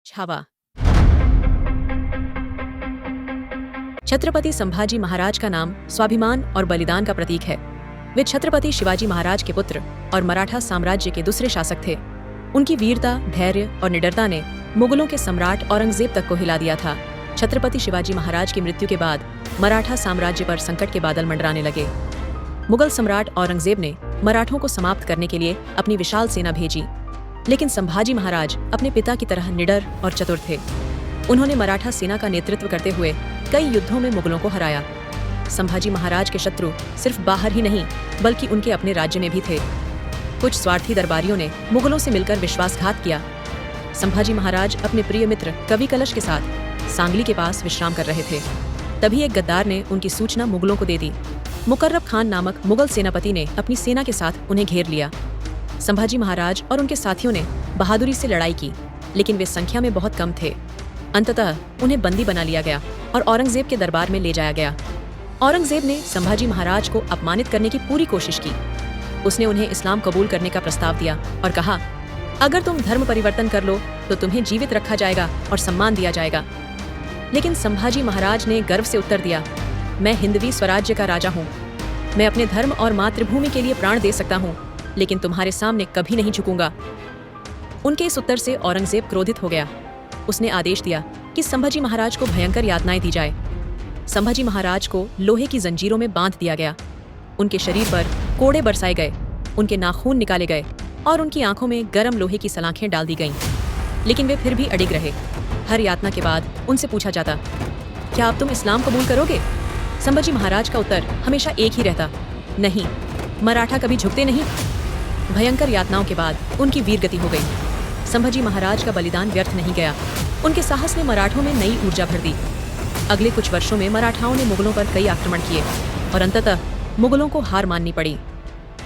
छावा। छत्रपति संभाजी महाराज का नाम स्वाभिमान और बलिदान का प्रतीक है। वे छत्रपति शिवाजी महाराज के पुत्र और मराठा साम्राज्य के दूसरे शासक थे। उनकी वीरता, धैर्य और निडरता ने मुगलों के सम्राट औरंगजेब तक को हिला दिया था। छत्रपति शिवाजी महाराज की मृत्यु के बाद मराठा साम्राज्य पर संकट के बादल मंडराने लगे। मुगल सम्राट औरंगजेब ने मराठों को समाप्त करने के लिए अपनी विशाल सेना भेजी, लेकिन संभाजी महाराज अपने पिता की तरह निडर और चतुर थे। उन्होंने मराठा सेना का नेतृत्व करते हुए कई युद्धों में मुगलों को हराया। संभाजी महाराज के शत्रु सिर्फ बाहर ही नहीं बल्कि उनके अपने राज्य में भी थे। कुछ स्वार्थी दरबारियों ने मुगलों से मिलकर विश्वासघात किया। संभाजी महाराज अपने प्रिय मित्र कवि कलश के साथ सांगली के पास विश्राम कर रहे थे। तभी एक गद्दार ने उनकी सूचना मुगलों को दे दी। मुकर्रब खान नामक मुगल सेनापति ने अपनी सेना के साथ उन्हें घेर लिया। संभाजी महाराज और उनके साथियों ने बहादुरी से लड़ाई की, लेकिन वे संख्या में बहुत कम थे। अंततः उन्हें बंदी बना लिया गया और औरंगजेब के दरबार में ले जाया गया। औरंगजेब ने संभाजी महाराज को अपमानित करने की पूरी कोशिश की। उसने उन्हें इस्लाम कबूल करने का प्रस्ताव दिया और कहा, अगर तुम धर्म परिवर्तन कर लो तो तुम्हें जीवित रखा जाएगा और सम्मान दिया जाएगा। लेकिन संभाजी महाराज ने गर्व से उत्तर दिया, मैं हिंदवी स्वराज्य का राजा हूँ। मैं अपने धर्म और मातृभूमि के लिए प्राण दे सकता हूँ, लेकिन तुम्हारे सामने कभी नहीं झुकूंगा। उनके इस उत्तर से औरंगजेब क्रोधित हो गया। उसने आदेश दिया कि संभाजी महाराज को भयंकर यातनाएं दी जाए। संभाजी महाराज को लोहे की जंजीरों में बांध दिया गया। उनके शरीर पर कोड़े बरसाए गए, उनके नाखून निकाले गए और उनकी आंखों में गर्म लोहे की सलाखें डाल दी गईं। लेकिन वे फिर भी अडिग रहे। हर यातना के बाद उनसे पूछा जाता, क्या अब तुम इस्लाम कबूल करोगे? संभाजी महाराज का उत्तर हमेशा एक ही रहता, नहीं, मराठा कभी झुकते नहीं। भयंकर यातनाओं के बाद उनकी वीरगति हो गई। संभाजी महाराज का बलिदान व्यर्थ नहीं गया। उनके साहस ने मराठों में नई ऊर्जा भर दी। अगले कुछ वर्षों में मराठाओं ने मुगलों पर कई आक्रमण किए और अंततः मुगलों को हार माननी पड़ी।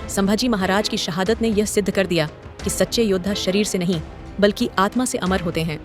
संभाजी महाराज की शहादत ने यह सिद्ध कर दिया कि सच्चे योद्धा शरीर से नहीं बल्कि आत्मा से अमर होते हैं।